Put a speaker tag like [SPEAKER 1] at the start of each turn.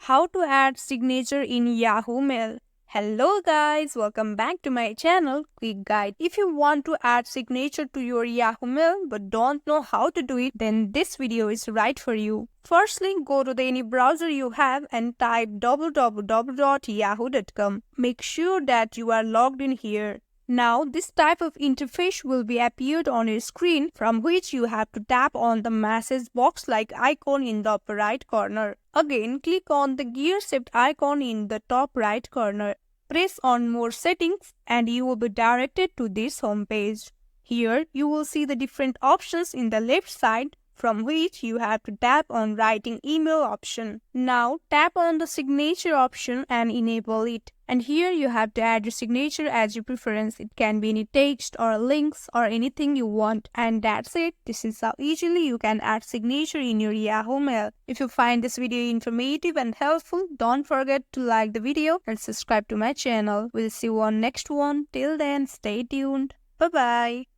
[SPEAKER 1] How to add signature in Yahoo Mail. Hello guys, welcome back to my channel, Quick Guide. If you want to add signature to your Yahoo Mail but don't know how to do it, then this video is right for you. Firstly, go to any browser you have and type www.yahoo.com. Make sure that you are logged in here. Now, this type of interface will be appeared on your screen, from which you have to tap on the message box like icon in the upper right corner. Again, click on the gear-shaped icon in the top right corner. Press on More Settings and you will be directed to this home page. Here, you will see the different options in the left side, from which you have to tap on Writing Email option. Now, tap on the Signature option and enable it. And here you have to add your signature as your preference. It can be any text or links or anything you want. And that's it. This is how easily you can add signature in your Yahoo Mail. If you find this video informative and helpful, don't forget to like the video and subscribe to my channel. We'll see you on next one. Till then, stay tuned. Bye-bye.